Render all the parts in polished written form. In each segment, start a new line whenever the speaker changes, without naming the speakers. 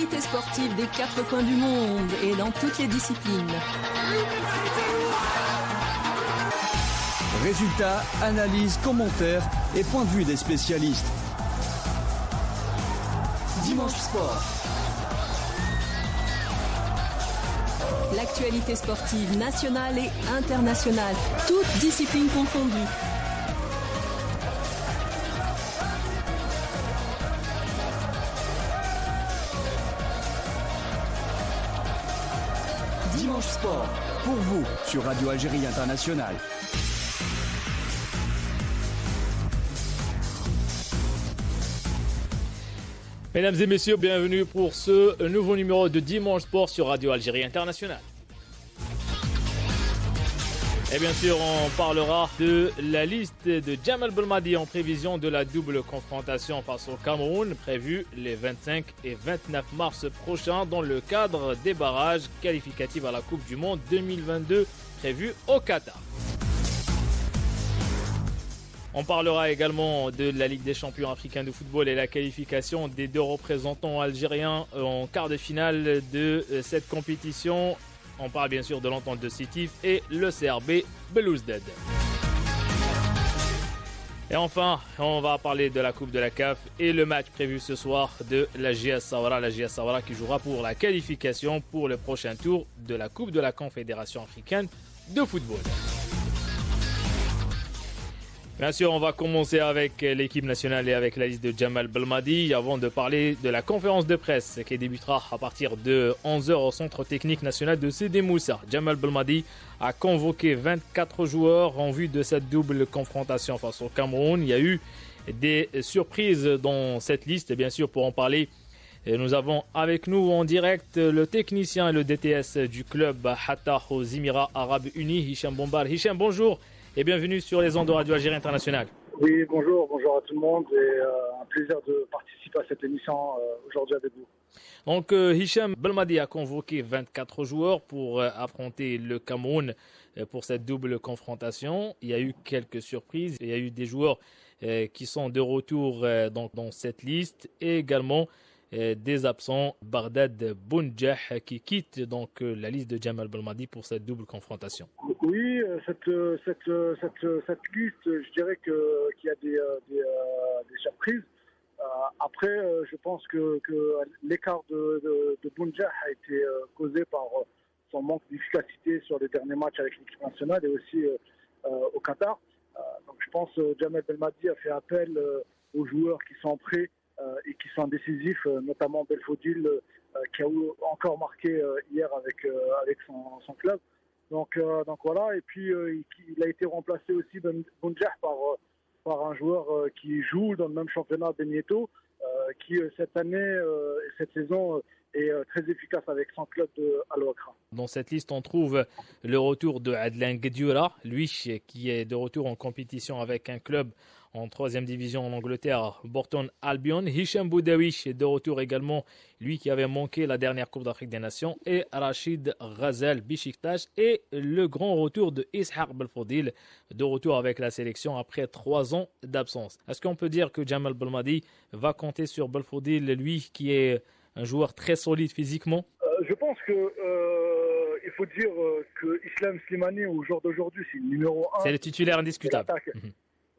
l'actualité sportive des quatre coins du monde et dans toutes les disciplines.
Résultats, analyses, commentaires et points de vue des spécialistes. Dimanche Sport.
L'actualité sportive nationale et internationale, toutes disciplines confondues.
Dimanche Sport, pour vous, sur Radio Algérie Internationale.
Mesdames et messieurs, bienvenue pour ce nouveau numéro de Dimanche Sport sur Radio Algérie Internationale. Et bien sûr, on parlera de la liste de Jamal Belmadi en prévision de la double confrontation face au Cameroun prévue les 25 et 29 mars prochains dans le cadre des barrages qualificatifs à la Coupe du Monde 2022 prévue au Qatar. On parlera également de la Ligue des champions africains de football et la qualification des deux représentants algériens en quart de finale de cette compétition. On parle bien sûr de l'entente de Sétif et le CRB Belouizdad. Et enfin, on va parler de la Coupe de la CAF et le match prévu ce soir de la JS Saoura. La JS Saoura qui jouera pour la qualification pour le prochain tour de la Coupe de la Confédération africaine de football. Bien sûr, on va commencer avec l'équipe nationale et avec la liste de Jamal Belmadi avant de parler de la conférence de presse qui débutera à partir de 11h au Centre technique national de Sidi Moussa. Jamal Belmadi a convoqué 24 joueurs en vue de cette double confrontation face au Cameroun. Il y a eu des surprises dans cette liste et bien sûr pour en parler, nous avons avec nous en direct le technicien et le DTS du club Hatta aux Émirats Arabes Unis, Hicham Bombar. Hicham, bonjour. Et bienvenue sur les ondes de Radio Algérie Internationale.
Oui, bonjour à tout le monde et un plaisir de participer à cette émission aujourd'hui avec vous.
Donc Hicham Belmadi a convoqué 24 joueurs pour affronter le Cameroun pour cette double confrontation. Il y a eu quelques surprises, il y a eu des joueurs qui sont de retour dans cette liste et également des absents, Bardad Bounjah qui quitte donc la liste de Jamal Belmadi pour cette double confrontation.
Oui, cette liste, je dirais qu'il y a des surprises. Après, je pense que l'écart de Bounjah a été causé par son manque d'efficacité sur les derniers matchs avec l'équipe nationale et aussi au Qatar. Donc je pense que Jamal Belmadi a fait appel aux joueurs qui sont prêts et qui sont décisifs, notamment Belfodil qui a encore marqué hier avec son club. Donc voilà, et puis il a été remplacé aussi Bounjah par un joueur qui joue dans le même championnat, Benito, qui cette année, cette saison est très efficace avec son club de Al-Wakra.
Dans cette liste, on trouve le retour de Adlan Guedioura, lui qui est de retour en compétition avec un club en 3e division en Angleterre, Burton Albion. Hicham Boudawi de retour également, lui qui avait manqué la dernière Coupe d'Afrique des Nations. Et Rachid Ghazal Besiktas. Et le grand retour de Ishaq Belfodil, de retour avec la sélection après 3 ans d'absence. Est-ce qu'on peut dire que Jamal Belmadi va compter sur Belfodil, lui qui est un joueur très solide physiquement?
Je pense que il faut dire que Islam Slimani, au jour d'aujourd'hui, c'est le numéro 1.
C'est le titulaire indiscutable.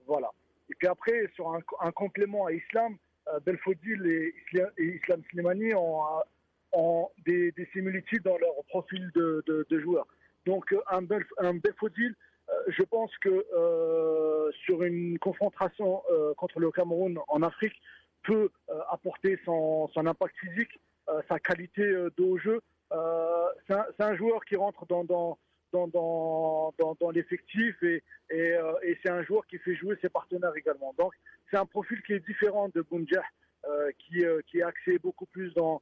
Voilà. Et puis après, sur un complément à Islam, Belfodil et Islam Slimani ont des similitudes dans leur profil de joueurs. Donc un Belfodil, je pense que sur une confrontation contre le Cameroun en Afrique, peut apporter son impact physique, sa qualité de haut jeu. C'est un joueur qui rentre dans l'effectif et c'est un joueur qui fait jouer ses partenaires également. Donc c'est un profil qui est différent de Bounjah, qui est axé beaucoup plus dans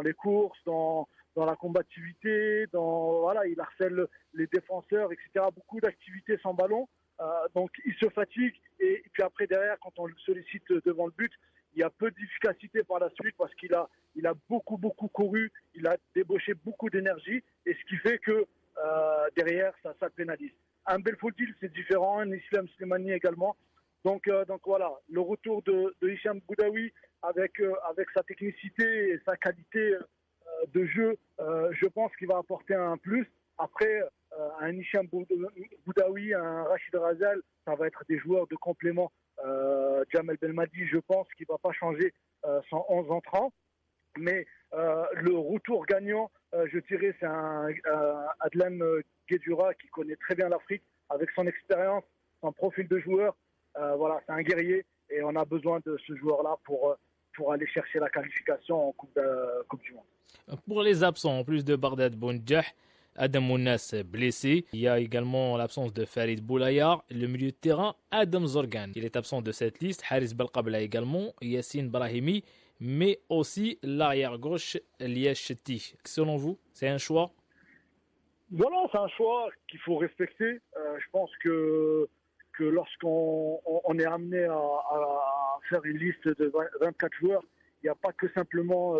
les courses, dans la combativité, il harcèle les défenseurs, etc. Beaucoup d'activités sans ballon. Donc il se fatigue et puis après derrière, quand on le sollicite devant le but, il y a peu d'efficacité par la suite parce qu'il a beaucoup couru, il a débauché beaucoup d'énergie et ce qui fait que derrière ça pénalise. Un Belfodil c'est différent, un Islam Slimani également. Donc voilà, le retour de Hicham Boudawi avec sa technicité et sa qualité de jeu, je pense qu'il va apporter un plus. Après, un Hicham Boudaoui, un Rachid Razal, ça va être des joueurs de complément. Jamal Belmadi, je pense qu'il ne va pas changer son 11 entrant. Mais le retour gagnant, je dirais, c'est un Adlan Guedjura qui connaît très bien l'Afrique, avec son expérience, son profil de joueur. Voilà, c'est un guerrier et on a besoin de ce joueur-là pour aller chercher la qualification en Coupe du Monde.
Pour les absents, en plus de Bardad Bounjah, Adam Mounas blessé. Il y a également l'absence de Farid Boulayar, le milieu de terrain Adam Zorgan. Il est absent de cette liste. Haris Belqabla également, Yassine Brahimi, mais aussi l'arrière-gauche Liège Chetti. Selon vous, c'est un choix?
Voilà, c'est un choix qu'il faut respecter. Je pense que lorsqu'on est amené à faire une liste de 24 joueurs, il n'y a pas que simplement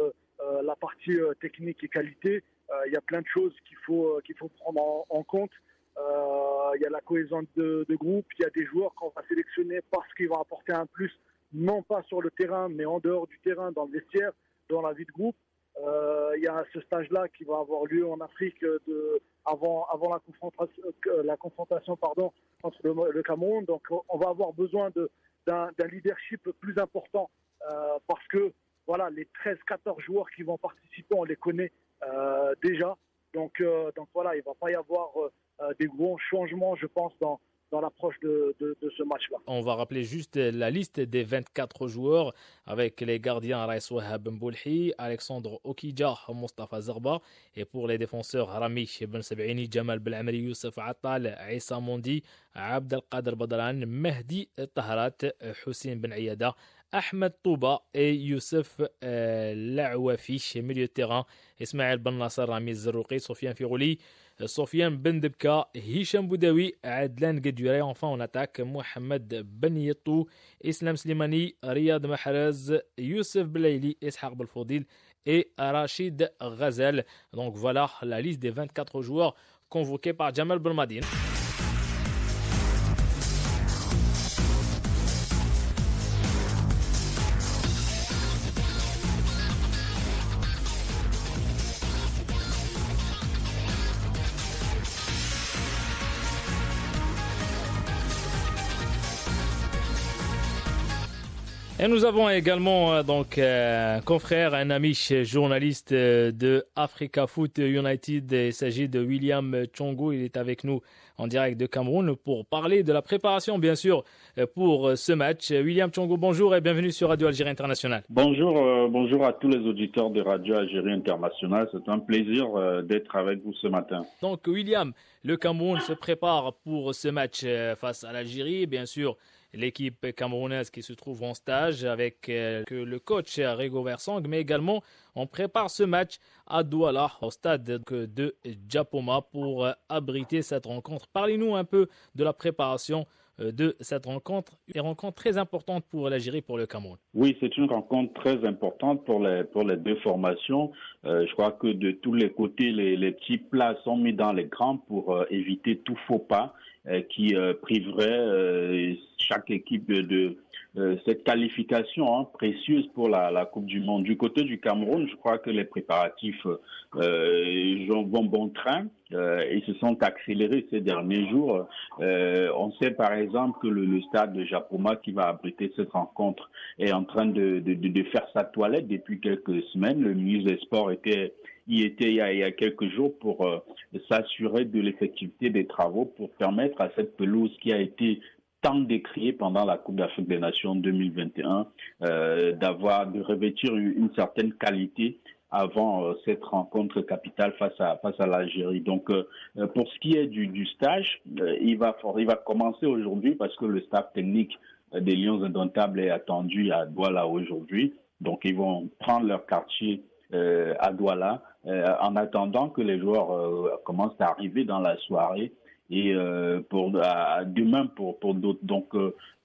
la partie technique et qualité. Il y a plein de choses qu'il faut prendre en compte. Il y a la cohésion de groupe, il y a des joueurs qu'on va sélectionner parce qu'ils vont apporter un plus, non pas sur le terrain, mais en dehors du terrain, dans le vestiaire, dans la vie de groupe. Il y a ce stage-là qui va avoir lieu en Afrique avant la confrontation entre le Cameroun. Donc on va avoir besoin d'un leadership plus important parce que voilà, les 13-14 joueurs qui vont participer, on les connaît déjà. Donc voilà, il ne va pas y avoir des gros changements, je pense, dans l'approche de ce match-là.
On va rappeler juste la liste des 24 joueurs avec les gardiens Raïs Wahab Mboulhi, Alexandre Okidja, Mustafa Zarba, et pour les défenseurs Rami Ben Sabini, Jamal Belamri, Youssef Attal, Issa Mondi, Abdelkader Badran, Mehdi Taharat, Hussein Ben Ayada, Ahmed Touba et Youssef Laouafi, milieu de terrain, Ismaël Ben Nasser, Ramiz Zerouki, Sofiane Firouli, Sofiane Ben Debka, Hicham Boudaoui, Adlan Guedjura, enfin en attaque, Mohamed Ben Yetou, Islam Slimani, Riyad Mahrez, Youssef Belaili, Ishaq Belfodil et Rachid Ghazal. Donc voilà la liste des 24 joueurs convoqués par Jamal Belmadi. Et nous avons également un confrère, un ami journaliste de Africa Foot United. Il s'agit de William Tchongo. Il est avec nous en direct de Cameroun pour parler de la préparation, bien sûr, pour ce match. William Tchongo, bonjour et bienvenue sur Radio Algérie International.
Bonjour à tous les auditeurs de Radio Algérie International. C'est un plaisir d'être avec vous ce matin.
Donc William, le Cameroun se prépare pour ce match face à l'Algérie, bien sûr. L'équipe camerounaise qui se trouve en stage avec le coach Rigo Versang, mais également on prépare ce match à Douala, au stade de Djapoma, pour abriter cette rencontre. Parlez-nous un peu de la préparation de cette rencontre, une rencontre très importante pour l'Algérie, pour le Cameroun.
Oui, c'est une rencontre très importante pour les deux formations. Je crois que de tous les côtés, les petits plats sont mis dans les grands pour éviter tout faux pas qui priverait chaque équipe de cette qualification précieuse pour la Coupe du Monde. Du côté du Cameroun, je crois que les préparatifs vont bon train. Ils se sont accélérés ces derniers jours. On sait par exemple que le stade de Djapoma qui va abriter cette rencontre est en train de faire sa toilette depuis quelques semaines. Le ministre des Sports y était il y a quelques jours pour s'assurer de l'effectivité des travaux pour permettre à cette pelouse qui a été tant décriée pendant la Coupe d'Afrique des Nations 2021 de revêtir une certaine qualité avant cette rencontre capitale face à l'Algérie. Donc pour ce qui est du stage, il va commencer aujourd'hui parce que le staff technique des Lions Indomptables est attendu à Douala aujourd'hui. Donc ils vont prendre leur quartier à Douala en attendant que les joueurs commencent à arriver dans la soirée et demain pour d'autres. Donc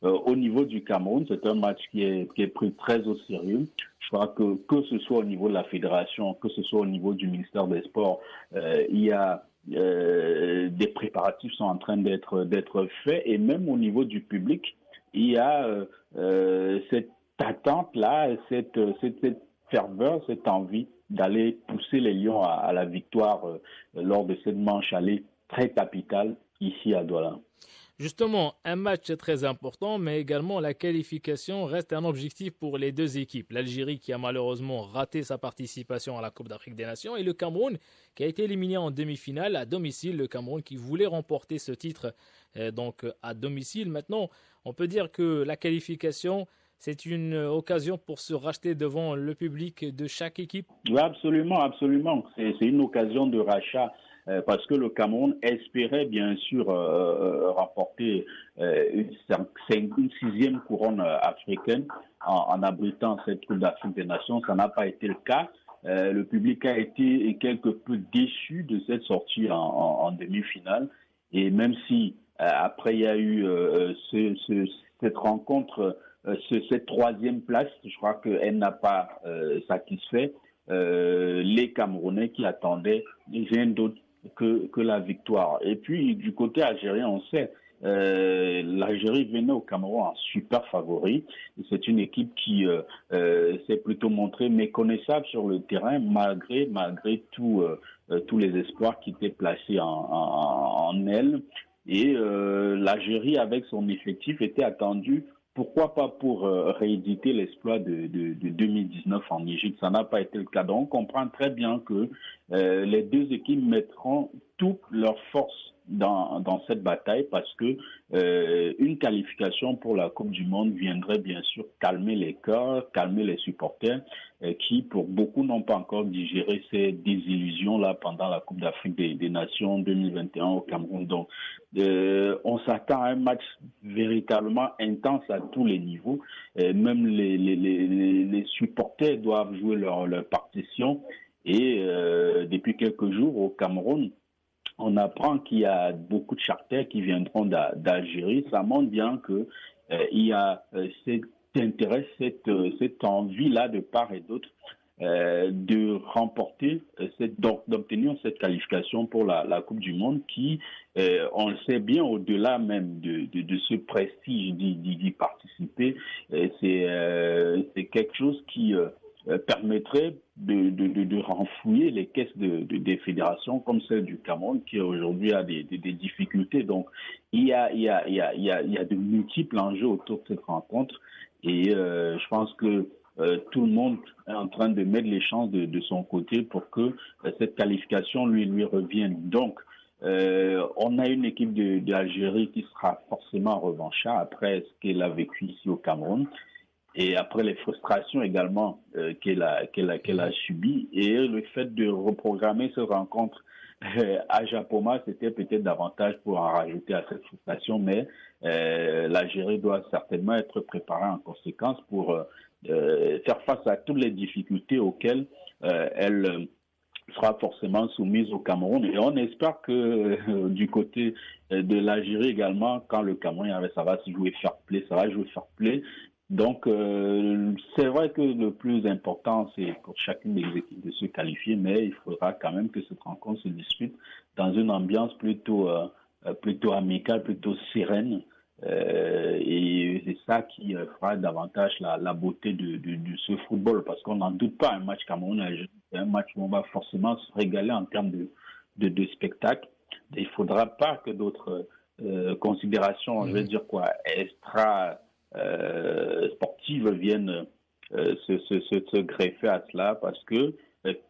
au niveau du Cameroun, c'est un match qui est pris très au sérieux. Je crois que ce soit au niveau de la fédération, que ce soit au niveau du ministère des Sports, il y a des préparatifs sont en train d'être faits, et même au niveau du public, il y a cette attente-là, cette ferveur, cette envie d'aller pousser les Lions à la victoire lors de cette manche aller très capitale ici à Douala.
Justement, un match très important, mais également la qualification reste un objectif pour les deux équipes. L'Algérie qui a malheureusement raté sa participation à la Coupe d'Afrique des Nations et le Cameroun qui a été éliminé en demi-finale à domicile. Le Cameroun qui voulait remporter ce titre donc à domicile. Maintenant, on peut dire que la qualification, c'est une occasion pour se racheter devant le public de chaque équipe.
Oui, absolument. C'est une occasion de rachat. Parce que le Cameroun espérait bien sûr remporter une sixième couronne africaine en abritant cette Coupe d'Afrique des Nations. Ça n'a pas été le cas. Le public a été quelque peu déçu de cette sortie en demi-finale. Et même si après il y a eu cette rencontre, cette troisième place, je crois qu'elle n'a pas satisfait les Camerounais qui attendaient rien d'autre que la victoire. Et puis, du côté algérien, on sait, l'Algérie venait au Cameroun en super favori. C'est une équipe qui s'est plutôt montrée méconnaissable sur le terrain, malgré tous les espoirs qui étaient placés en elle. Et l'Algérie, avec son effectif, était attendue. Pourquoi pas pour rééditer l'exploit de 2019 en Égypte. Ça n'a pas été le cas. Donc, on comprend très bien que les deux équipes mettront toutes leurs forces dans cette bataille parce que une qualification pour la Coupe du Monde viendrait bien sûr calmer les cœurs, calmer les supporters qui, pour beaucoup, n'ont pas encore digéré ces désillusions-là pendant la Coupe d'Afrique des Nations 2021 au Cameroun. Donc, on s'attend à un match véritablement intense à tous les niveaux. Même les supporters doivent jouer leur partition. Et depuis quelques jours au Cameroun, on apprend qu'il y a beaucoup de charters qui viendront d'Algérie. Ça montre bien que il y a cet intérêt, cette envie-là de part et d'autre de remporter, d'obtenir cette qualification pour la Coupe du Monde qui, on le sait bien, au-delà même de ce prestige d'y participer, c'est quelque chose qui permettrait de renflouer les caisses des fédérations comme celle du Cameroun qui aujourd'hui a des difficultés. Donc il y a de multiples enjeux autour de cette rencontre et je pense que tout le monde est en train de mettre les chances de son côté pour que cette qualification lui revienne. Donc on a une équipe d'Algérie qui sera forcément revancharde après ce qu'elle a vécu ici au Cameroun. Et après les frustrations également qu'elle a subies et le fait de reprogrammer cette rencontre à Japoma, c'était peut-être davantage pour en rajouter à cette frustration, mais l'Algérie doit certainement être préparée en conséquence pour faire face à toutes les difficultés auxquelles elle sera forcément soumise au Cameroun. Et on espère que du côté de l'Algérie également, quand le Cameroun, ça va se jouer fair play. Donc, c'est vrai que le plus important, c'est pour chacune des équipes de se qualifier, mais il faudra quand même que cette rencontre se dispute dans une ambiance plutôt amicale, plutôt sereine. Et c'est ça qui fera davantage la beauté de ce football, parce qu'on n'en doute pas, un match Cameroun-Algérie, c'est un match où on va forcément se régaler en termes de spectacle. Et il ne faudra pas que d'autres considérations, je vais dire sportives viennent se greffer à cela, parce que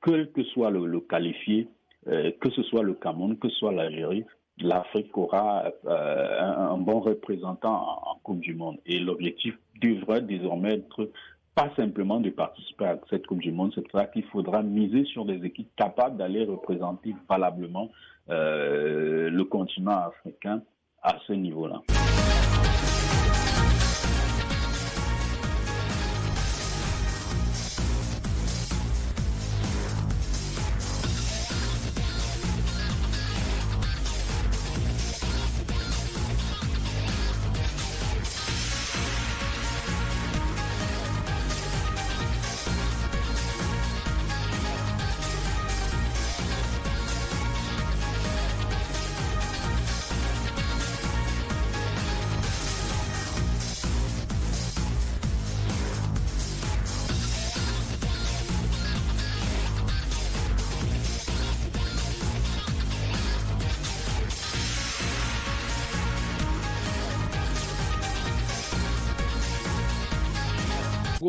quel que soit le qualifié, que ce soit le Cameroun, que ce soit l'Algérie, l'Afrique aura un bon représentant en Coupe du Monde. Et l'objectif devrait désormais être pas simplement de participer à cette Coupe du Monde, c'est vrai qu'il faudra miser sur des équipes capables d'aller représenter valablement le continent africain à ce niveau-là.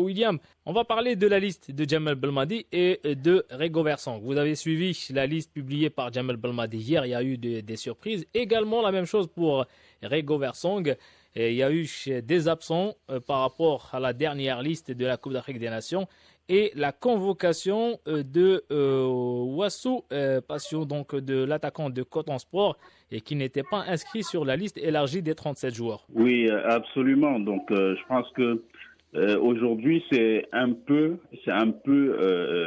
William, on va parler de la liste de Jamal Belmadi et de Rigobert Song. Vous avez suivi la liste publiée par Jamal Belmadi hier. Il y a eu des surprises. Également la même chose pour Rigobert Song. Et il y a eu des absents par rapport à la dernière liste de la Coupe d'Afrique des Nations et la convocation de Wassou Passion, donc de l'attaquant de Coton Sport, et qui n'était pas inscrit sur la liste élargie des 37 joueurs.
Oui, absolument. Donc, je pense que aujourd'hui, c'est un peu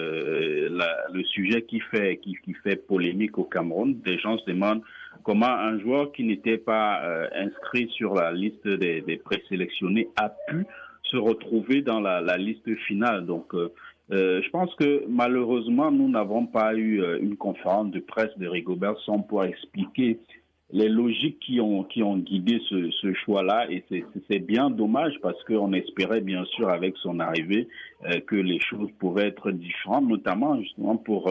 le sujet qui fait polémique au Cameroun. Des gens se demandent comment un joueur qui n'était pas inscrit sur la liste des présélectionnés a pu se retrouver dans la liste finale. Donc, je pense que malheureusement, nous n'avons pas eu une conférence de presse de Rigobert Song pour expliquer les logiques qui ont guidé ce choix-là, et c'est bien dommage parce qu'on espérait bien sûr avec son arrivée que les choses pouvaient être différentes, notamment justement pour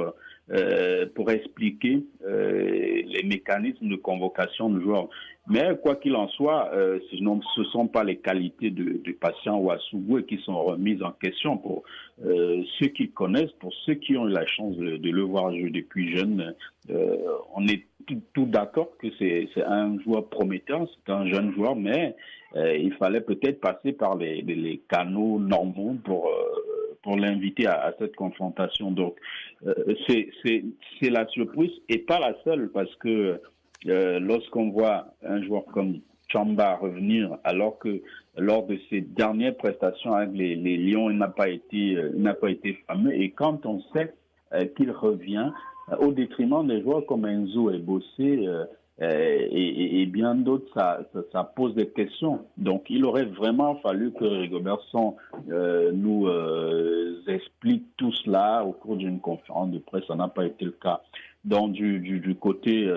expliquer les mécanismes de convocation de joueurs. Mais quoi qu'il en soit, ce ne sont pas les qualités de Patient Wassou qui sont remises en question pour ceux qui connaissent, pour ceux qui ont eu la chance de le voir jouer depuis jeune. On est tout d'accord que c'est un joueur prometteur, c'est un jeune joueur, mais il fallait peut-être passer par les canaux normaux pour l'inviter à cette confrontation. Donc, c'est la surprise et pas la seule, parce que lorsqu'on voit un joueur comme Chamba revenir, alors que lors de ses dernières prestations avec les Lions, il n'a pas été fameux, et quand on sait qu'il revient au détriment des joueurs comme Enzo et Bossé et bien d'autres, ça pose des questions. Donc, il aurait vraiment fallu que Rigobert Song nous explique tout cela au cours d'une conférence de presse. Ça n'a pas été le cas. Donc, du côté,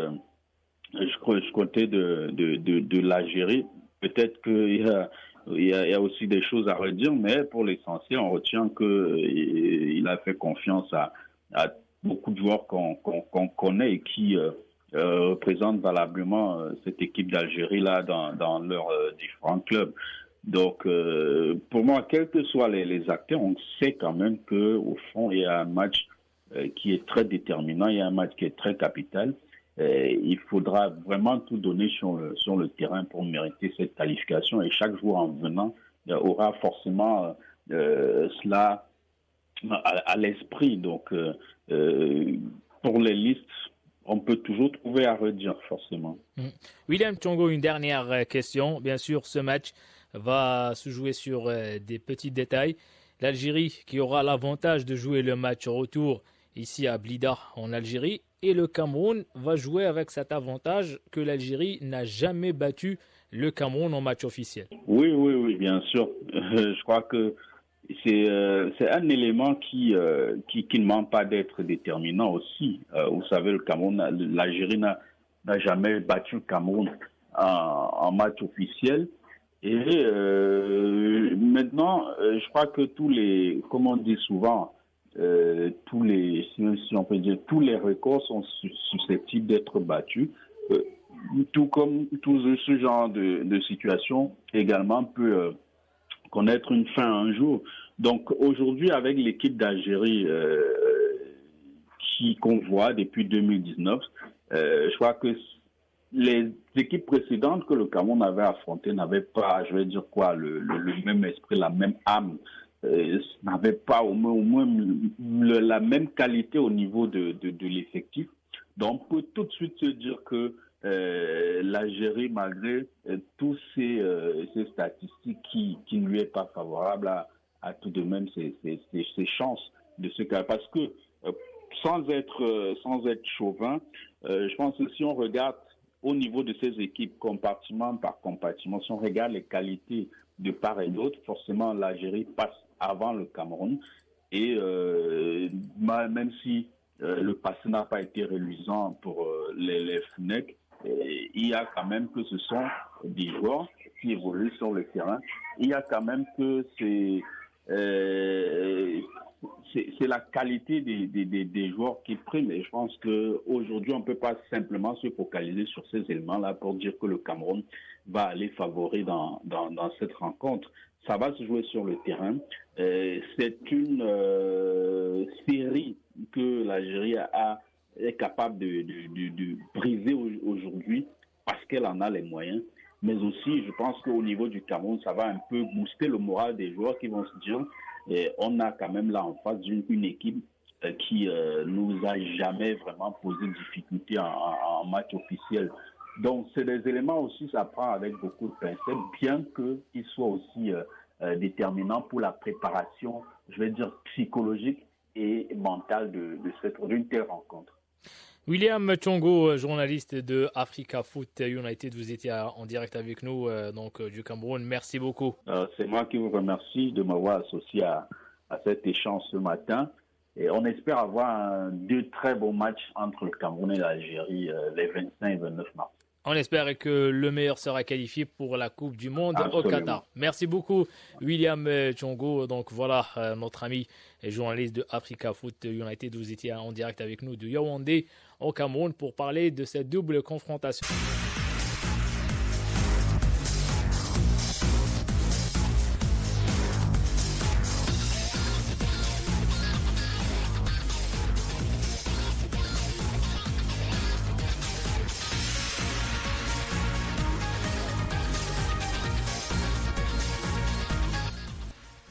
côté de l'Algérie, peut-être qu'il y a aussi des choses à redire, mais pour l'essentiel, on retient qu'il a fait confiance à beaucoup de joueurs qu'on connaît et qui représentent valablement cette équipe d'Algérie là dans leurs différents clubs. Donc, pour moi, quels que soient les acteurs, on sait quand même qu'au fond, il y a un match qui est très déterminant, il y a un match qui est très capital. Il faudra vraiment tout donner sur le terrain pour mériter cette qualification, et chaque joueur en venant aura forcément cela à l'esprit. Donc, pour les listes, on peut toujours trouver à redire, forcément.
William Tchongo, une dernière question. Bien sûr, ce match va se jouer sur des petits détails. L'Algérie qui aura l'avantage de jouer le match retour ici à Blida en Algérie, et le Cameroun va jouer avec cet avantage que l'Algérie n'a jamais battu le Cameroun en match officiel.
Oui, bien sûr. Je crois que c'est un élément qui ne manque pas d'être déterminant aussi. Vous savez, l'Algérie n'a jamais battu le Cameroun en match officiel. Et maintenant, je crois que comme on dit souvent, si on peut dire, tous les records sont susceptibles d'être battus. Tout comme tout ce genre de situation également peut connaître une fin un jour. Donc aujourd'hui, avec l'équipe d'Algérie qu'on voit depuis 2019, je crois que les équipes précédentes que le Cameroun avait affrontées n'avaient pas, je vais dire quoi, le même esprit, la même âme, n'avaient pas au moins la même qualité au niveau de l'effectif. Donc on peut tout de suite se dire que l'Algérie, malgré tous ces statistiques qui ne lui est pas favorable, a tout de même ses chances de ce cas. Parce que sans être chauvin, je pense que si on regarde au niveau de ces équipes, compartiment par compartiment, si on regarde les qualités de part et d'autre, forcément l'Algérie passe avant le Cameroun. Et même si le passé n'a pas été reluisant pour les Fenech, il y a quand même que ce sont des joueurs qui évoluent sur le terrain. Il y a quand même que c'est la qualité des joueurs qui prime. Et je pense qu'aujourd'hui, on ne peut pas simplement se focaliser sur ces éléments-là pour dire que le Cameroun va aller favori dans cette rencontre. ça va se jouer sur le terrain. C'est une série que l'Algérie est capable de briser aujourd'hui parce qu'elle en a les moyens. Mais aussi, je pense qu'au niveau du Cameroun, ça va un peu booster le moral des joueurs qui vont se dire on a quand même là en face une équipe qui nous a jamais vraiment posé de difficultés en match officiel. Donc, c'est des éléments aussi, ça prend avec beaucoup de pincettes, bien qu'ils soient aussi déterminants pour la préparation, je vais dire, psychologique et mentale d'une telle rencontre.
William Tchongo, journaliste de Africa Foot United, vous étiez en direct avec nous du Cameroun. Merci beaucoup.
C'est moi qui vous remercie de m'avoir associé à cet échange ce matin. Et on espère avoir deux très beaux matchs entre le Cameroun et l'Algérie les 25 et 29 mars.
On espère que le meilleur sera qualifié pour la Coupe du Monde au Qatar. Merci beaucoup, William Tchongo. Donc voilà, notre ami et journaliste de Africa Foot United, vous étiez en direct avec nous de Yaoundé au Cameroun pour parler de cette double confrontation.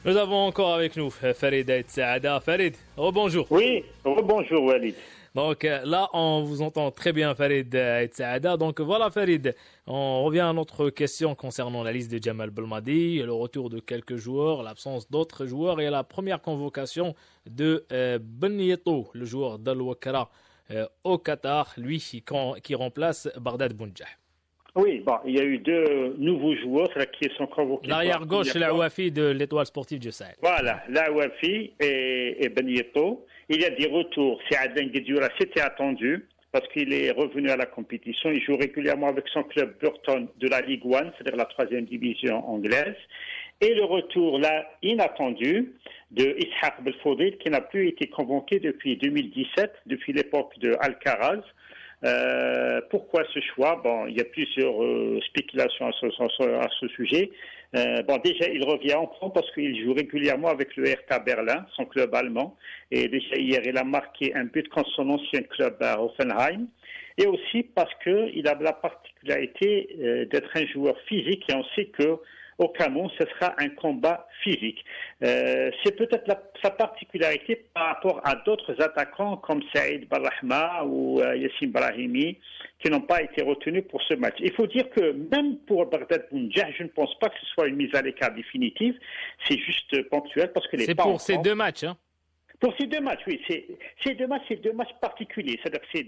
Nous avons encore avec nous Farid Aït Saada. Farid, rebonjour.
Oui, rebonjour Walid.
Donc là, on vous entend très bien Farid Aït Saada. Donc voilà Farid, on revient à notre question concernant la liste de Jamal Belmadi, le retour de quelques joueurs, l'absence d'autres joueurs et la première convocation de Ben Yeto, le joueur d'Al Wakra au Qatar, lui qui remplace Bardad Bounjah.
Oui, bon, il y a eu deux nouveaux joueurs qui sont convoqués.
L'arrière-gauche, l'Awafi de l'Étoile sportive du Sahel.
Voilà, l'Awafi et Ben Yeto. Il y a des retours. C'est Adlen Guedioura, c'était attendu parce qu'il est revenu à la compétition. Il joue régulièrement avec son club Burton de la Ligue 1, c'est-à-dire la 3e division anglaise. Et le retour, là, inattendu, de Ishaq Belfodil, qui n'a plus été convoqué depuis 2017, depuis l'époque de Alcaraz. Pourquoi ce choix? Bon, il y a plusieurs spéculations à ce sujet. Déjà, il revient en prend parce qu'il joue régulièrement avec le Hertha Berlin, son club allemand. Et déjà hier, il a marqué un but contre son ancien club à Hoffenheim. Et aussi parce qu'il a la particularité d'être un joueur physique et on sait que au Cameroun, ce sera un combat physique. C'est peut-être sa particularité par rapport à d'autres attaquants comme Saïd Barrahma ou Yassine Brahimi qui n'ont pas été retenus pour ce match. Il faut dire que même pour Bardad Bounjah, je ne pense pas que ce soit une mise à l'écart définitive. C'est juste ponctuel parce que les
C'est pour ces deux matchs, hein?
Pour ces deux matchs, oui. C'est deux matchs particuliers. C'est-à-dire que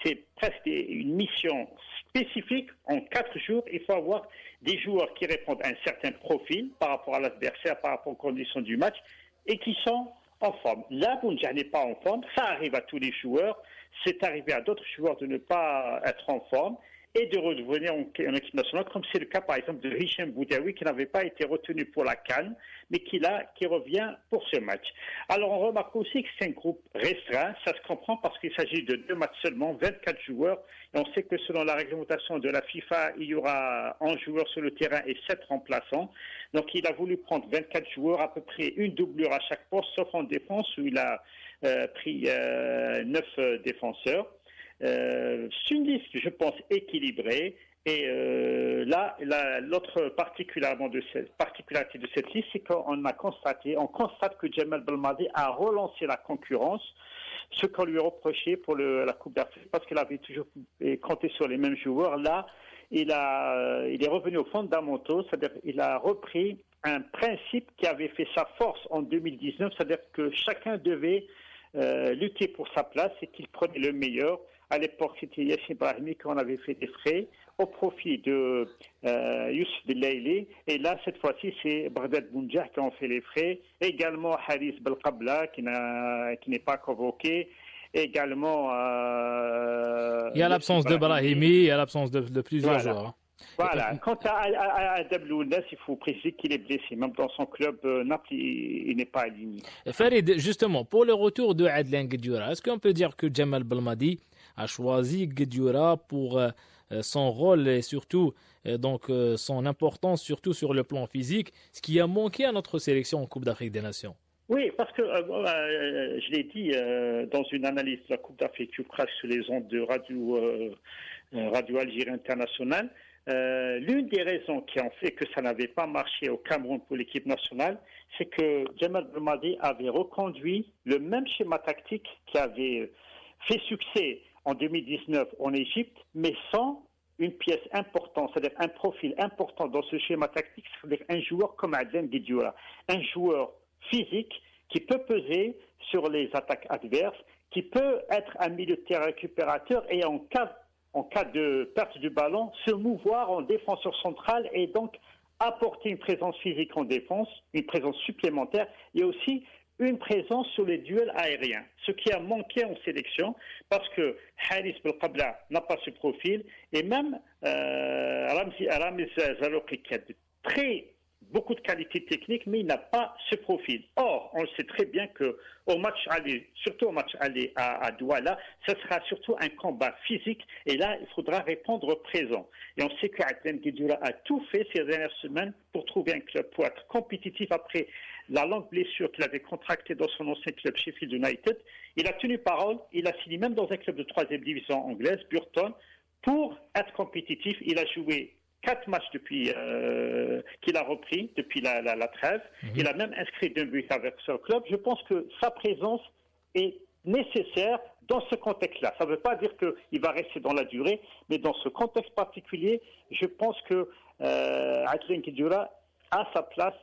c'est presque une mission spécifique. En 4 jours, il faut avoir des joueurs qui répondent à un certain profil par rapport à l'adversaire, par rapport aux conditions du match, et qui sont en forme. Là, Bounjah n'est pas en forme. Ça arrive à tous les joueurs. C'est arrivé à d'autres joueurs de ne pas être en forme et de revenir en équipe nationale, comme c'est le cas par exemple de Hicham Boudaoui qui n'avait pas été retenu pour la CAN, mais qui revient pour ce match. Alors on remarque aussi que c'est un groupe restreint, ça se comprend parce qu'il s'agit de 2 matchs seulement, 24 joueurs, et on sait que selon la réglementation de la FIFA, il y aura 11 joueurs sur le terrain et 7 remplaçants. Donc il a voulu prendre 24 joueurs, à peu près une doublure à chaque poste, sauf en défense où il a pris 9 défenseurs. C'est une liste, je pense, équilibrée. Et l'autre particularité de cette liste, c'est on constate que Jamal Belmadi a relancé la concurrence, ce qu'on lui reprochait pour la Coupe d'Afrique, parce qu'il avait toujours compté sur les mêmes joueurs. Là, il est revenu aux fondamentaux, c'est-à-dire il a repris un principe qui avait fait sa force en 2019, c'est-à-dire que chacun devait lutter pour sa place et qu'il prenait le meilleur. À l'époque, c'était Yassine Brahimi qu'on avait fait des frais au profit de Youssef Belaïli. Et là, cette fois-ci, c'est Bardad Bounjah qui en fait les frais. Également, Haris Belkabla qui n'est pas convoqué. Également...
il y a l'absence de Brahimi, il y a l'absence de plusieurs joueurs.
Voilà. Quant à Dablounas, il faut préciser qu'il est blessé. Même dans son club, Naples, il n'est pas aligné.
Farid, justement, pour le retour de Adlen Guedioura, est-ce qu'on peut dire que Jamal Belmadi a choisi Guedioura pour son rôle et surtout son importance, surtout sur le plan physique, ce qui a manqué à notre sélection en Coupe d'Afrique des Nations.
Oui, parce que je l'ai dit dans une analyse de la Coupe d'Afrique qui crache sur les ondes de Radio Algérie Internationale. L'une des raisons qui ont fait que ça n'avait pas marché au Cameroun pour l'équipe nationale, c'est que Djemal Belmadi avait reconduit le même schéma tactique qui avait fait succès en 2019 en Égypte, mais sans une pièce importante, c'est-à-dire un profil important dans ce schéma tactique, c'est-à-dire un joueur comme Adlen Guedioura, un joueur physique qui peut peser sur les attaques adverses, qui peut être un milieu de terrain récupérateur et en cas de perte du ballon, se mouvoir en défenseur central et donc apporter une présence physique en défense, une présence supplémentaire et aussi une présence sur les duels aériens. Ce qui a manqué en sélection parce que Haris Belkabla n'a pas ce profil et même Ramiz Zalouki qui a beaucoup de qualités techniques, mais il n'a pas ce profil. Or, on le sait très bien qu'au match aller, surtout au match aller à Douala, ce sera surtout un combat physique et là, il faudra répondre présent. Et on sait qu'Adlen Guedioura a tout fait ces dernières semaines pour trouver un club pour être compétitif après la longue blessure qu'il avait contractée dans son ancien club Sheffield United. Il a tenu parole, il a signé même dans un club de 3e division anglaise, Burton, pour être compétitif. Il a joué 4 matchs depuis qu'il a repris, depuis la trêve. Il a même inscrit 2 buts avec ce club. Je pense que sa présence est nécessaire dans ce contexte-là. Ça ne veut pas dire qu'il va rester dans la durée, mais dans ce contexte particulier, je pense que Adlen Guedioura a sa place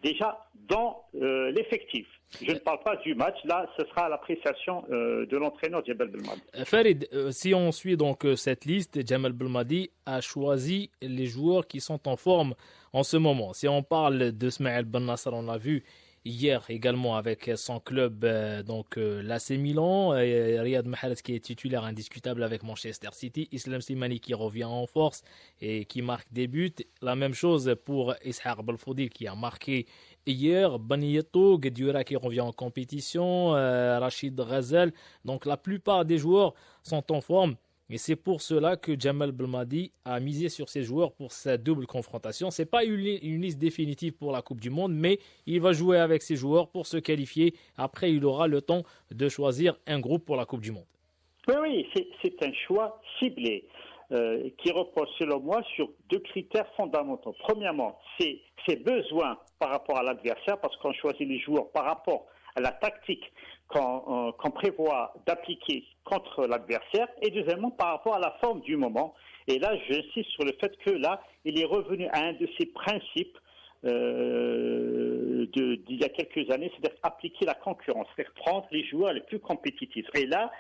déjà dans l'effectif. Je ne parle pas du match, là ce sera à l'appréciation de l'entraîneur Djemal Belmadi.
Farid, si on suit donc cette liste, Djemal Belmadi a choisi les joueurs qui sont en forme en ce moment. Si on parle de Smaïl Ben Nasser, on l'a vu hier également avec son club, l'AC Milan, Riyad Mahrez qui est titulaire indiscutable avec Manchester City, Islam Slimani qui revient en force et qui marque des buts. La même chose pour Ishaq Belfodil qui a marqué hier, Baniyetto, Guedioura qui revient en compétition, Rachid Ghazel. Donc la plupart des joueurs sont en forme. Et c'est pour cela que Djemal Belmadi a misé sur ces joueurs pour sa double confrontation. Ce n'est pas une liste définitive pour la Coupe du Monde, mais il va jouer avec ces joueurs pour se qualifier. Après, il aura le temps de choisir un groupe pour la Coupe du Monde.
Oui, c'est un choix ciblé qui repose, selon moi, sur 2 critères fondamentaux. Premièrement, c'est ses besoins par rapport à l'adversaire, parce qu'on choisit les joueurs par rapport à la tactique qu'on prévoit d'appliquer contre l'adversaire, et deuxièmement par rapport à la forme du moment. Et là, j'insiste sur le fait que là, il est revenu à un de ses principes d'il y a quelques années, c'est-à-dire appliquer la concurrence, c'est-à-dire prendre les joueurs les plus compétitifs. Et là,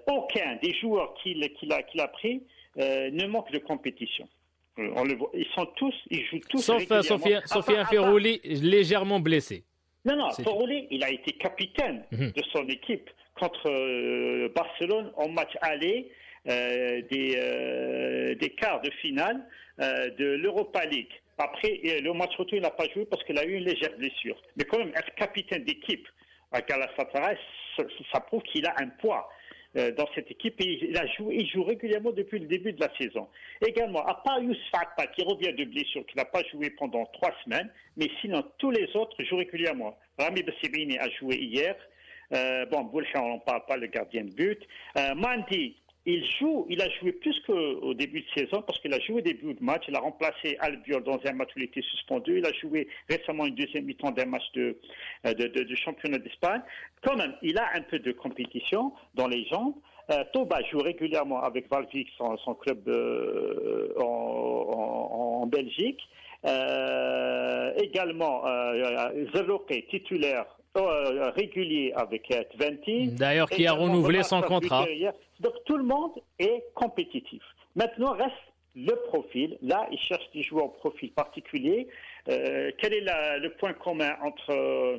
aucun des joueurs qu'il a pris ne manque de compétition. On le voit, ils jouent tous
sauf Sofiane Ferrouli, légèrement blessé.
Non, Ferrouli, il a été capitaine de son équipe contre Barcelone en match aller des quarts de finale de l'Europa League. Après, le match retour, il n'a pas joué parce qu'il a eu une légère blessure. Mais quand même, être capitaine d'équipe à Galatasaray, ça prouve qu'il a un poids dans cette équipe et il joue régulièrement depuis le début de la saison. Également, à part Youssef Akpa qui revient de blessure, qui n'a pas joué pendant 3 semaines, mais sinon tous les autres jouent régulièrement. Rami Bessibini a joué hier. Boulha, on n'en parle pas, le gardien de but. Mandi, il a joué plus qu'au début de saison parce qu'il a joué au début de match. Il a remplacé Albiol dans un match où il était suspendu. Il a joué récemment une deuxième mi-temps d'un match de championnat d'Espagne. Quand même, il a un peu de compétition dans les jambes. Toba joue régulièrement avec Valvik, son club en Belgique. Également, Zeloké, titulaire régulier avec Twente.
D'ailleurs, qui a renouvelé son contrat.
Donc tout le monde est compétitif. Maintenant, reste le profil. Là, ils cherchent des joueurs au profil particulier. Quel est le point commun entre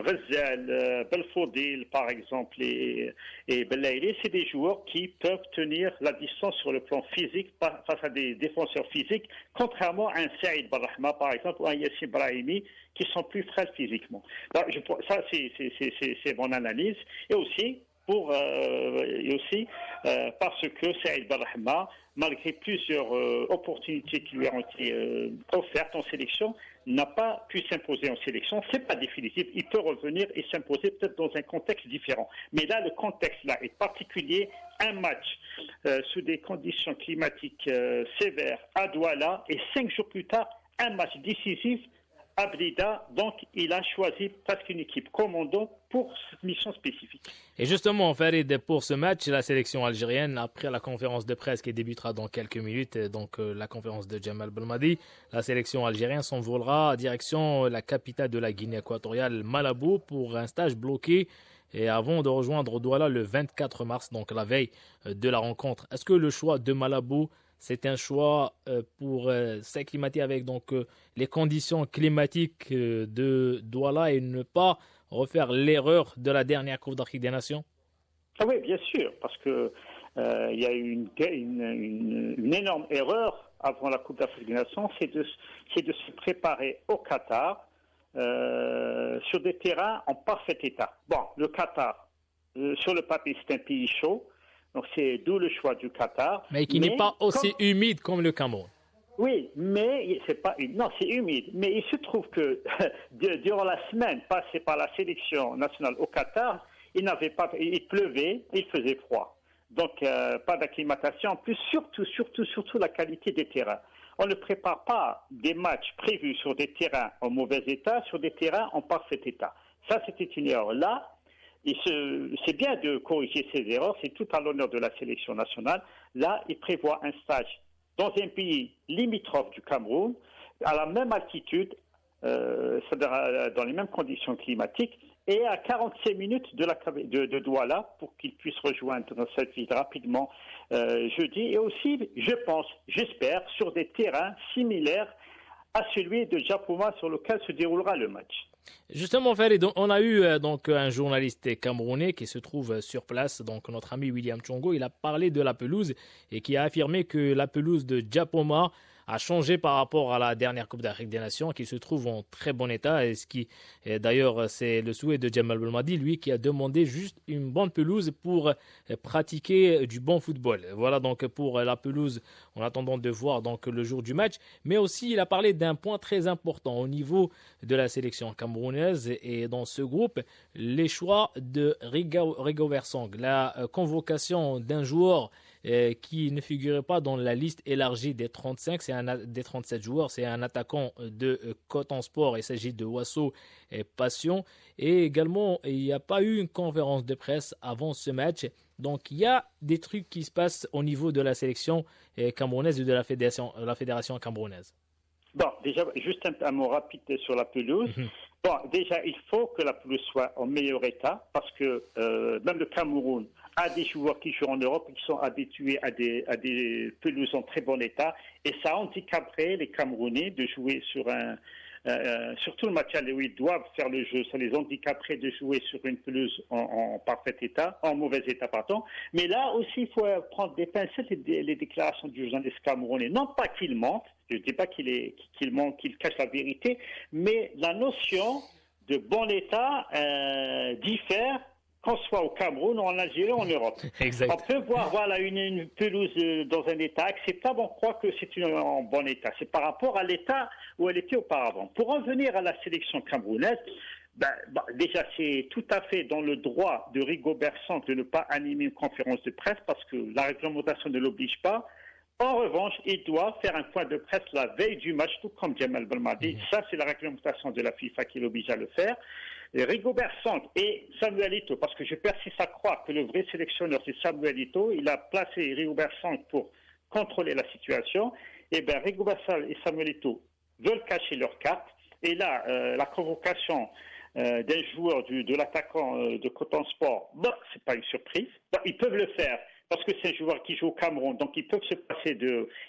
Ghazel, Belfodil, par exemple, et Belaïli? C'est des joueurs qui peuvent tenir la distance sur le plan physique face à des défenseurs physiques, contrairement à un Saïd Barrahma, par exemple, ou un Yassine Brahimi, qui sont plus frêles physiquement. Donc, ça, c'est mon analyse. Et aussi, et aussi parce que Saïd Barrahma, malgré plusieurs opportunités qui lui ont été offertes en sélection, n'a pas pu s'imposer en sélection. C'est pas définitif. Il peut revenir et s'imposer peut-être dans un contexte différent. Mais là, le contexte là est particulier. Un match sous des conditions climatiques sévères à Douala et 5 jours plus tard, un match décisif à Blida. Donc, il a choisi presque une équipe commando pour cette mission spécifique.
Et justement, Farid, pour ce match, la sélection algérienne, après la conférence de presse qui débutera dans quelques minutes, donc la conférence de Jamal Belmadi, la sélection algérienne s'envolera direction la capitale de la Guinée équatoriale, Malabo, pour un stage bloqué et avant de rejoindre Douala le 24 mars, donc la veille de la rencontre. Est-ce que le choix de Malabo, c'est un choix pour s'acclimater avec donc les conditions climatiques de Douala et ne pas refaire l'erreur de la dernière Coupe d'Afrique des Nations?
Ah oui, bien sûr, parce que il y a eu une énorme erreur avant la Coupe d'Afrique des Nations, c'est de se préparer au Qatar sur des terrains en parfait état. Bon, le Qatar, sur le papier, c'est un pays chaud, donc c'est d'où le choix du Qatar.
Mais qui n'est pas aussi humide comme le Cameroun. Oui,
mais c'est pas non, c'est humide. Mais il se trouve que durant la semaine passée par la sélection nationale au Qatar, il pleuvait, il faisait froid. Donc pas d'acclimatation. En plus, surtout la qualité des terrains. On ne prépare pas des matchs prévus sur des terrains en mauvais état, sur des terrains en parfait état. Ça, c'était une erreur. Là, c'est bien de corriger ces erreurs. C'est tout à l'honneur de la sélection nationale. Là, il prévoit un stage dans un pays limitrophe du Cameroun, à la même altitude, c'est-à-dire dans les mêmes conditions climatiques, et à 45 minutes de Douala pour qu'il puisse rejoindre cette ville rapidement jeudi. Et aussi, j'espère, sur des terrains similaires à celui de Japoma sur lequel se déroulera le match.
Justement, Farid, on a eu donc un journaliste camerounais qui se trouve sur place, donc notre ami William Chongo. Il a parlé de la pelouse et qui a affirmé que la pelouse de Japoma a changé par rapport à la dernière Coupe d'Afrique des Nations, qui se trouve en très bon état. Et ce qui, d'ailleurs, c'est le souhait de Jamal Belmadi, lui, qui a demandé juste une bonne pelouse pour pratiquer du bon football. Voilà donc pour la pelouse, en attendant de voir donc le jour du match. Mais aussi, il a parlé d'un point très important au niveau de la sélection camerounaise et dans ce groupe, les choix de Rigo Versong, la convocation d'un joueur qui ne figurait pas dans la liste élargie des 35, des 37 joueurs, c'est un attaquant de Coton Sport, il s'agit de Wasso Passion. Et également, il n'y a pas eu une conférence de presse avant ce match. Donc, il y a des trucs qui se passent au niveau de la sélection camerounaise et de la fédération camerounaise.
Bon, déjà, juste un mot rapide sur la pelouse. Bon, déjà, il faut que la pelouse soit en meilleur état parce que même le Cameroun a des joueurs qui jouent en Europe et qui sont habitués à des pelouses en très bon état. Et ça handicaperait les Camerounais de jouer sur surtout le matériel où ils doivent faire le jeu. Ça les handicaperait de jouer sur une pelouse en parfait état, en mauvais état, pardon. Mais là aussi, il faut prendre des pincettes les déclarations du journaliste camerounais. Non pas qu'il mente, je ne dis pas qu'il ment, qu'il cache la vérité, mais la notion de bon état diffère qu'on soit au Cameroun, en Algérie ou en Europe.
Exact.
On peut voir une pelouse dans un état acceptable, on croit que c'est en bon état. C'est par rapport à l'état où elle était auparavant. Pour revenir à la sélection camerounaise, déjà c'est tout à fait dans le droit de Rigo Bersang de ne pas animer une conférence de presse parce que la réglementation ne l'oblige pas. En revanche, il doit faire un point de presse la veille du match, tout comme Jamal Belmadi. Ça, c'est la réglementation de la FIFA qui l'oblige à le faire. Rigo Bersang et Samuel Eto'o, parce que je persiste à croire que le vrai sélectionneur, c'est Samuel Eto'o. Il a placé Rigo Bersang pour contrôler la situation. Et bien, Rigo Bersang et Samuel Eto'o veulent cacher leurs cartes. Et là, la convocation d'un joueur de l'attaquant de Coton Sport, c'est pas une surprise. Ils peuvent le faire parce que c'est un joueur qui joue au Cameroun, donc ils peuvent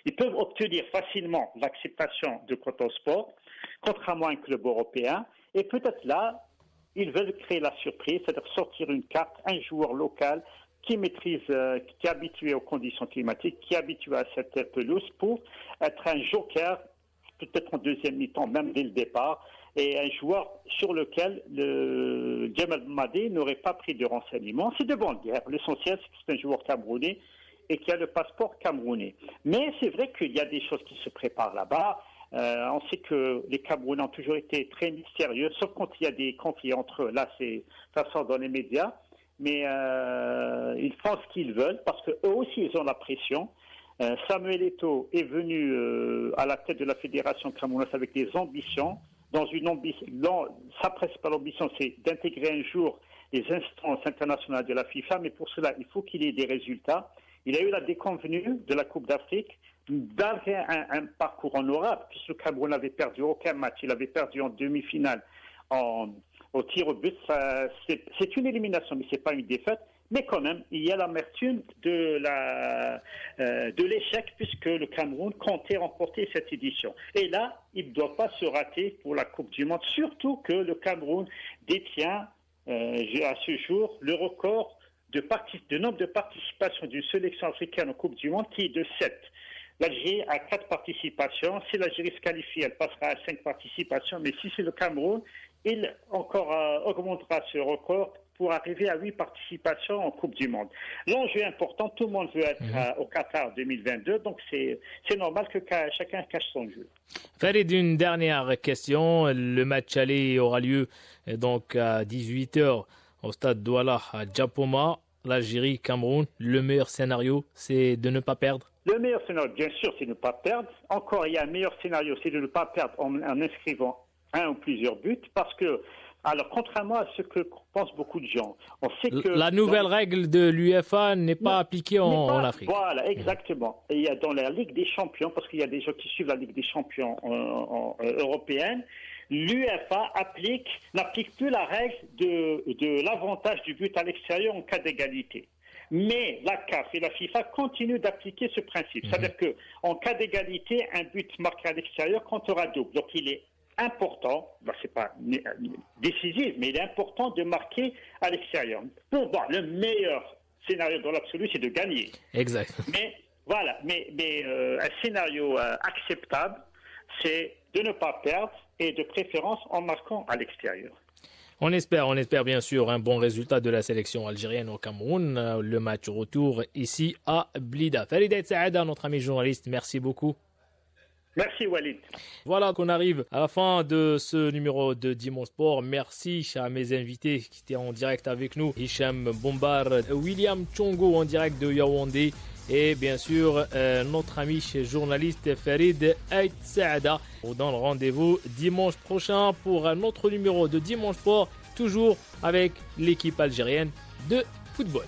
ils peuvent obtenir facilement l'acceptation de Coton Sport, contrairement à un club européen. Et peut-être là, ils veulent créer la surprise, c'est-à-dire sortir une carte, un joueur local qui maîtrise, qui est habitué aux conditions climatiques, qui est habitué à cette pelouse pour être un joker, peut-être en deuxième mi-temps, même dès le départ, et un joueur sur lequel le Jamal Belmadi n'aurait pas pris de renseignements. C'est de bonne guerre. L'essentiel, c'est que c'est un joueur camerounais et qui a le passeport camerounais. Mais c'est vrai qu'il y a des choses qui se préparent là-bas. On sait que les Camerounais ont toujours été très mystérieux, sauf quand il y a des conflits entre eux. Là, ça sort dans les médias. Mais ils font ce qu'ils veulent parce qu'eux aussi, ils ont la pression. Samuel Eto'o est venu à la tête de la fédération camerounaise avec des ambitions. Sa principale ambition, c'est d'intégrer un jour les instances internationales de la FIFA, mais pour cela, il faut qu'il ait des résultats. Il a eu la déconvenue de la Coupe d'Afrique, malgré un parcours honorable, puisque le Cameroun n'avait perdu aucun match. Il avait perdu en demi-finale au tir au but. C'est une élimination, mais ce n'est pas une défaite. Mais quand même, il y a l'amertume de l'échec, puisque le Cameroun comptait remporter cette édition. Et là, il ne doit pas se rater pour la Coupe du Monde, surtout que le Cameroun détient à ce jour le record de nombre de participations d'une sélection africaine en Coupe du Monde qui est de 7. L'Algérie a 4 participations. Si l'Algérie se qualifie, elle passera à 5 participations. Mais si c'est le Cameroun, il augmentera ce record pour arriver à 8 participations en Coupe du Monde. L'enjeu est important, tout le monde veut être au Qatar 2022, donc c'est normal que chacun cache son jeu.
Farid, une dernière question. Le match aller aura lieu donc à 18h au stade Douala à Djapoma, l'Algérie, Cameroun. Le meilleur scénario, c'est de ne pas perdre?
Le meilleur scénario, bien sûr, c'est de ne pas perdre. Encore, il y a un meilleur scénario, c'est de ne pas perdre en inscrivant un ou plusieurs buts, parce que alors, contrairement à ce que pensent beaucoup de gens, on sait que... La
nouvelle règle de l'UEFA n'est pas appliquée en Afrique.
Voilà, exactement. Et il y a dans la Ligue des Champions, parce qu'il y a des gens qui suivent la Ligue des Champions européenne, l'UEFA n'applique plus la règle de l'avantage du but à l'extérieur en cas d'égalité. Mais la CAF et la FIFA continuent d'appliquer ce principe. C'est-à-dire qu'en cas d'égalité, un but marqué à l'extérieur comptera double. Donc, il est important, c'est pas décisif, mais il est important de marquer à l'extérieur. Pour moi, le meilleur scénario dans l'absolu, c'est de gagner.
Exact.
Mais voilà, mais un scénario acceptable, c'est de ne pas perdre et de préférence en marquant à l'extérieur.
On espère bien sûr un bon résultat de la sélection algérienne au Cameroun. Le match retour ici à Blida. Farid Aït Saada, notre ami journaliste, merci beaucoup.
Merci Walid.
Voilà qu'on arrive à la fin de ce numéro de Dimanche Sport. Merci à mes invités qui étaient en direct avec nous. Hicham Bombar, William Chongo en direct de Yaoundé et bien sûr notre ami journaliste Farid Aït Saada. On donne rendez-vous dimanche prochain pour un autre numéro de Dimanche Sport, toujours avec l'équipe algérienne de football.